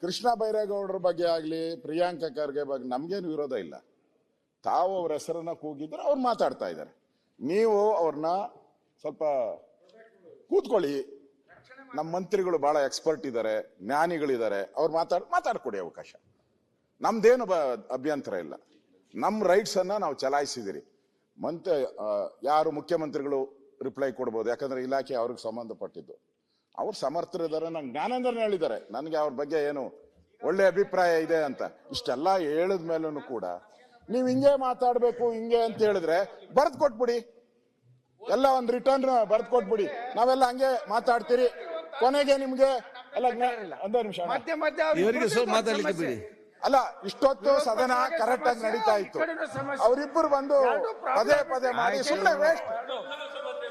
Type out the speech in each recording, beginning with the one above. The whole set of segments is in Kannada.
ಕೃಷ್ಣ ಬೈರೇಗೌಡರ ಬಗ್ಗೆ ಆಗ್ಲಿ ಪ್ರಿಯಾಂಕಾ ಖರ್ಗೆ ಬಗ್ಗೆ ನಮ್ಗೇನು ವಿರೋಧ ಇಲ್ಲ. ತಾವು ಅವ್ರ ಹೆಸರನ್ನ ಕೂಗಿದ್ರೆ ಅವ್ರು ಮಾತಾಡ್ತಾ ಇದ್ದಾರೆ. ನೀವು ಅವ್ರನ್ನ ಸ್ವಲ್ಪ ಕೂತ್ಕೊಳ್ಳಿ. ನಮ್ಮ ಮಂತ್ರಿಗಳು ಬಹಳ ಎಕ್ಸ್ಪರ್ಟ್ ಇದ್ದಾರೆ, ಜ್ಞಾನಿಗಳಿದ್ದಾರೆ, ಅವ್ರು ಮಾತಾಡ್ಕೊಡಿ ಅವಕಾಶ. ನಮ್ದೇನು ಅಭ್ಯಂತರ ಇಲ್ಲ. ನಮ್ಮ ರೈಟ್ಸ್ ಅನ್ನ ನಾವು ಚಲಾಯಿಸಿದಿರಿ. ಯಾರು ಮುಖ್ಯಮಂತ್ರಿಗಳು ರಿಪ್ಲೈ ಕೊಡ್ಬೋದು, ಯಾಕಂದ್ರೆ ಇಲಾಖೆ ಅವ್ರಿಗೆ ಸಂಬಂಧಪಟ್ಟಿದ್ದು. ಅವ್ರು ಸಮರ್ಥರಿದ್ದಾರೆ, ನಂಗೆ ಜ್ಞಾನೇಂದ್ರನ್ ಹೇಳಿದ್ದಾರೆ ನನಗೆ ಅವ್ರ ಬಗ್ಗೆ ಏನು ಒಳ್ಳೆ ಅಭಿಪ್ರಾಯ ಇದೆ ಅಂತ. ಇಷ್ಟೆಲ್ಲ ಹೇಳಿದ ಮೇಲೂ ಕೂಡ ನೀವು ಹಿಂಗೆ ಮಾತಾಡ್ಬೇಕು ಹಿಂಗೆ ಅಂತ ಹೇಳಿದ್ರೆ ಬರ್ದ್ ಕೊಟ್ಬಿಡಿ, ಎಲ್ಲ ಒಂದು ರಿಟರ್ನ್ ಬರ್ದ್ ಕೊಟ್ಬಿಡಿ. ನಾವೆಲ್ಲ ಹಂಗೆ ಮಾತಾಡ್ತೀರಿ. ಕೊನೆಗೆ ನಿಮ್ಗೆ ಎಲ್ಲ ಒಂದೇ ನಿಮಿಷ ಅಲ್ಲ, ಇಷ್ಟೊತ್ತು ಸದನ ಕರೆಕ್ಟ್ ಆಗಿ ನಡೀತಾ ಇತ್ತು. ಅವರಿಬ್ಬರು ಬಂದು ಪದೇ ಪದೇ ಮಾಡಿ ಸುಮ್ಮನೆ ವೇಸ್ಟ್,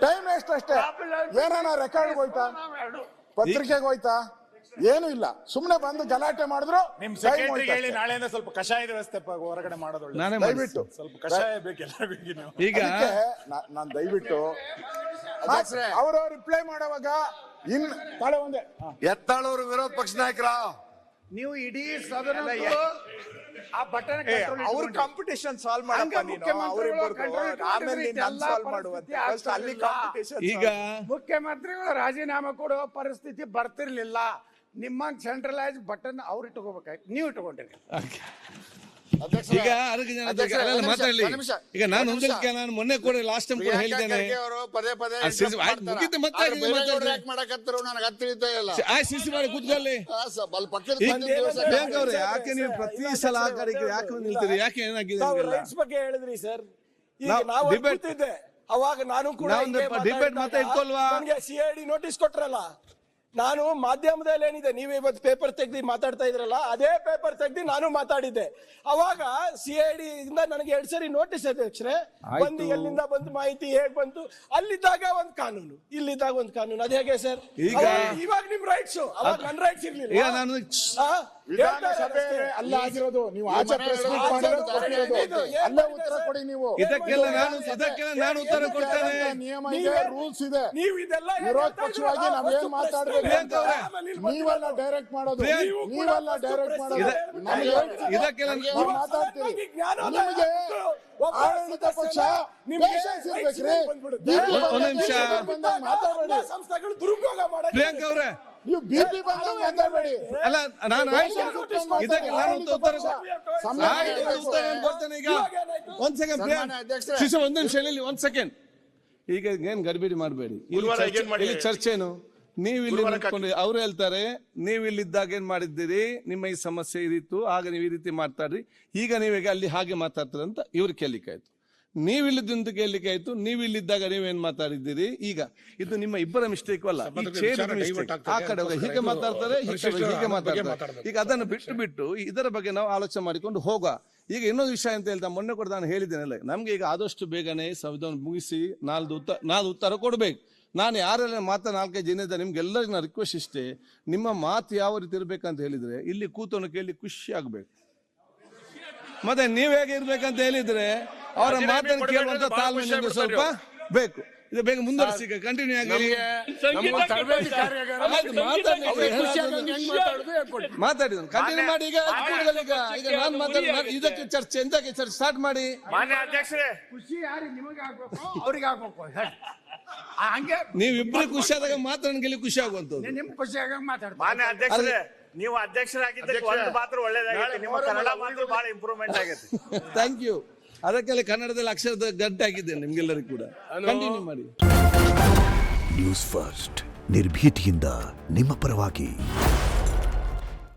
ಟೈಮ್ ವೇಸ್ಟ್ ಅಷ್ಟೇ. ಏನಾನ ರೆಕಾರ್ಡ್ ಹೋಯ್ತಾ, ಪತ್ರಿಕೆಗೆ ಹೋಯ್ತಾ, ಏನು ಇಲ್ಲ. ಸುಮ್ನೆ ಬಂದು ಗಲಾಟೆ ಮಾಡಿದ್ರು. ನಾಳೆಯಿಂದ ಸ್ವಲ್ಪ ಕಷಾಯದ ವ್ಯವಸ್ಥೆ ಹೊರಗಡೆ ಮಾಡೋದು ದಯವಿಟ್ಟು ಸ್ವಲ್ಪ ಕಷಾಯ ಬೇಕೆಲ್ಲ. ಈಗ ನಾನ್ ದಯವಿಟ್ಟು ಅವರು ರಿಪ್ಲೈ ಮಾಡುವಾಗ ತಾಳೆ ಒಂದೇ ಎತ್ತಾಳವರು ವಿರೋಧ ಪಕ್ಷ ನಾಯಕರ ನೀವು ಇಡೀ ಸದನ ಆ ಬಟನ್ ಅವ್ರ ಕಾಂಪಿಟೇಷನ್ ಸಾಲ್ವ್ ಮಾಡಪ್ಪ. ಈಗ ಮುಖ್ಯಮಂತ್ರಿಗಳು ರಾಜೀನಾಮೆ ಕೊಡುವ ಪರಿಸ್ಥಿತಿ ಬರ್ತಿರ್ಲಿಲ್ಲ. ನಿಮ್ಮ ಸೆಂಟ್ರಲೈಸ್ ಬಟನ್ ಅವ್ರು ಇಟ್ಕೋಬೇಕಾಯ್ತು, ನೀವು ಇಟ್ಕೊಂಡಿರಿ. ಈಗ ಮಾತಾಡ್ಲಿ. ಈಗ ನಾನು ನಾನು ಮೊನ್ನೆ ಕೂಡ ಲಾಸ್ಟ್ ಟೈಮ್ ಕೂಡ ಹೇಳಿದ್ದೇನೆ. ಯಾಕೆ ನೀವು ಪ್ರತಿ ಸಲ ಯಾಕೆ ನಿಲ್ತೀರಿ? ಯಾಕೆ ಏನಾಗಿದೆ ಬಗ್ಗೆ ಹೇಳಿದ್ರಿ ಸರ್. ಅವಾಗ ನಾನು ಕೂಡ ಡಿಬೇಟ್ ಮಾತಾ ಇಟ್ಕೊಲ್ವಾ? CID ನೋಟಿಸ್ ಕೊಟ್ರಲ್ಲ, ನಾನು ಮಾಧ್ಯಮದಲ್ಲಿ ಏನಿದೆ, ನೀವು ಇವತ್ತು ಪೇಪರ್ ತೆಗ್ದು ಮಾತಾಡ್ತಾ ಇದ್ರಲ್ಲ, ಅದೇ ಪೇಪರ್ ತೆಗ್ದು ನಾನು ಮಾತಾಡಿದ್ದೆ. ಅವಾಗ CID ಇಂದ ನನಗೆ 2 ಸರಿ ನೋಟಿಸ್ ಅಧ್ಯಕ್ಷರೇ. ಒಂದು ಎಲ್ಲಿಂದ ಬಂತು ಮಾಹಿತಿ, ಹೇಗ್ ಬಂತು, ಅಲ್ಲಿದ್ದಾಗ ಒಂದು ಕಾನೂನು, ಇಲ್ಲಿದ್ದಾಗ ಒಂದು ಕಾನೂನು. ಅದ್ ಹೇಗೆ ಸರ್? ಇವಾಗ ನಿಮ್ ರೈಟ್ಸ್, ಅವಾಗ ನನ್ನ ರೈಟ್ಸ್ ಇರ್ಲಿಲ್ಲ. ಈಗ ನಾನು ಅಲ್ಲ ಆಗಿರೋದು. ನೀವು ಆಚೆ ಅಲ್ಲೇ ಉತ್ತರ ಕೊಡಿ. ನೀವು ಇದಕ್ಕೆಲ್ಲ ನಾನು ಉತ್ತರ ಕೊಡ್ತೇನೆ. ನಿಯಮ ಇದೆ, ರೂಲ್ಸ್ ಇದೆ. ನೀವು ಇದೆಲ್ಲ ವಿರೋಧ ಪಕ್ಷವಾಗಿ ನಾವೇನ್ ಮಾತಾಡ್ಬೇಕು ನೀವೆಲ್ಲ ಡೈರೆಕ್ಟ್ ಮಾಡೋದು, ನೀವೆಲ್ಲ ಡೈರೆಕ್ಟ್ ಮಾಡೋದು. ಇದಕ್ಕೆಲ್ಲ ಮಾತಾಡ್ತೀರಿ. ನಿಮಗೆ ಆಡಳಿತ ಪಕ್ಷ ಮಾತಾಡಬೇಡಿ. ಸಂಸ್ಥೆಗಳು ದುರುಪಯೋಗ ಮಾಡಿ ಪ್ರಿಯಾಂಕ ಅವರೇ, ನೀವು BP ಬಂದಾಗ ಮಾತಾಡಬೇಡಿ. ಅಲ್ಲ, ನಾನು ಇದಕ್ಕೆ ನಾನು ಉತ್ತರ ಕೊಡ್ತೇನೆ. ಈಗ ಒಂದ್ ಸೆಕೆಂಡ್, ಒಂದ್ ನಿಮಿಷ ಇಲ್ಲಿ, ಒಂದ್ ಸೆಕೆಂಡ್. ಈಗ ಏನ್ ಗಡಿಬಿಡಿ ಮಾಡಬೇಡಿ. ಇಲ್ಲಿ ಚರ್ಚೆನು ನೀವು ಇಲ್ಲಿ ನಿಂತ್ಕೊಂಡು ಅವ್ರು ಹೇಳ್ತಾರೆ, ನೀವು ಇಲ್ಲಿದ್ದಾಗ ಏನ್ ಮಾಡಿದ್ದೀರಿ, ನಿಮ್ಮ ಈ ಸಮಸ್ಯೆ ಇದಿತ್ತು, ಆಗ ನೀವು ಈ ರೀತಿ ಮಾತಾಡ್ರಿ, ಈಗ ನೀವೀಗ ಅಲ್ಲಿ ಹಾಗೆ ಮಾತಾಡ್ತಾರೆ ಅಂತ ಇವ್ರು ಕೇಳಲಿಕ್ಕಾಯ್ತು. ನೀವಿಲ್ಲಿದ್ದಂತ ಕೇಳಲಿಕ್ಕೆ ಆಯ್ತು. ನೀವು ಇಲ್ಲಿದ್ದಾಗ ನೀವೇನ್ ಮಾತಾಡಿದ್ದೀರಿ. ಈಗ ಇದು ನಿಮ್ಮ ಇಬ್ಬರ ಮಿಸ್ಟೇಕ್ ಅಲ್ಲ, ಆ ಕಡೆ ಹೀಗೆ ಮಾತಾಡ್ತಾರೆ, ಹೀಗೆ ಮಾತಾಡ್ತಾರೆ. ಈಗ ಅದನ್ನು ಬಿಟ್ಟು ಇದರ ಬಗ್ಗೆ ನಾವು ಆಲೋಚನೆ ಮಾಡಿಕೊಂಡು ಹೋಗ. ಈಗ ಇನ್ನೊಂದು ವಿಷಯ ಅಂತ ಹೇಳ್ತಾ ಮೊನ್ನೆ ಕೂಡ ನಾನು ಹೇಳಿದ್ದೇನಲ್ಲ, ನಮ್ಗೆ ಈಗ ಆದಷ್ಟು ಬೇಗನೆ ಸಂವಿಧಾನ ಮುಗಿಸಿ 4 ಉತ್ತರ ಕೊಡ್ಬೇಕು. ನಾನು ಯಾರೆಲ್ಲ 4-5 ಜನ ಇದ್ದಾರೆ, ನಿಮ್ಗೆಲ್ಲರಿಗೂ ನಾನು ರಿಕ್ವೆಸ್ಟ್ ಇಷ್ಟೇ, ನಿಮ್ಮ ಮಾತು ಯಾವ ರೀತಿ ಇರ್ಬೇಕಂತ ಹೇಳಿದ್ರೆ ಇಲ್ಲಿ ಕೂತನ್ನು ಕೇಳಿ ಖುಷಿ ಆಗ್ಬೇಕು. ಮತ್ತೆ ನೀವ್ ಹೇಗೆ ಇರ್ಬೇಕಂತ ಹೇಳಿದ್ರೆ ಅವರ ಮಾತನ್ನು ಕೇಳುವಂತ ತಾಳ್ಮೆ ನಿಮ್ಗೆ ಸ್ವಲ್ಪ ಬೇಕು. ಇದು ಬೇಗ ಮುಂದುವರಿಸಿ, ಕಂಟಿನ್ಯೂ ಆಗಿ ಮಾತಾಡಿದ್ರು ಕಂಟಿನ್ಯೂ ಮಾಡಿ. ಈಗ ನಾನು ಮಾತಾಡಿ ಇದಕ್ಕೆ ಚರ್ಚೆ ಎಂತಕ್ಕೆ ಚರ್ಚೆ ಸ್ಟಾರ್ಟ್ ಮಾಡಿ. ಖುಷಿ ಯಾರಿಗೆ, ನಿಮಗೆ ಆಗ್ಬೇಕು, ಅವ್ರಿಗೆ ಆಗ್ಬೇಕು. ಹಂಗೆ ನೀವಿಬ್ರು ಖುಷಿ ಆದಾಗ ಮಾತ್ರ ನನಗೆ ಖುಷಿ ಆಗುವಂತದ್ದು. ನಿಮ್ ಖುಷಿ ಆಗ ಮಾತಾಡ್ತಾರೆ. ಮಾನ್ಯ ಅಧ್ಯಕ್ಷರೇ, ನೀವು ಅಧ್ಯಕ್ಷರಾಗಿದ್ದಕ್ಕೆ ಒಂದು ಮಾತ್ರ ಒಳ್ಳೇದಾಗೈತೆ, ನಿಮ್ಮ ಕನ್ನಡ ಮಾತ್ರ ಬಹಳ ಇಂಪ್ರೂವ್ಮೆಂಟ್ ಆಗೈತೆ. Thank you. ಅದಕ್ಕೆಲ್ಲ ಕನ್ನಡದಲ್ಲಿ ಅಕ್ಷರದ ಗಂಟೆ ಆಗಿದ್ದೇನೆ ನಿಮ್ಗೆಲ್ಲರಿಗೂ ಕೂಡ. ಕಂಟಿನ್ಯೂ ಮಾಡಿ. ನ್ಯೂಸ್ ಫಸ್ಟ್, ನಿರ್ಭೀತಿಯಿಂದ ನಿಮ್ಮ ಪರವಾಗಿ.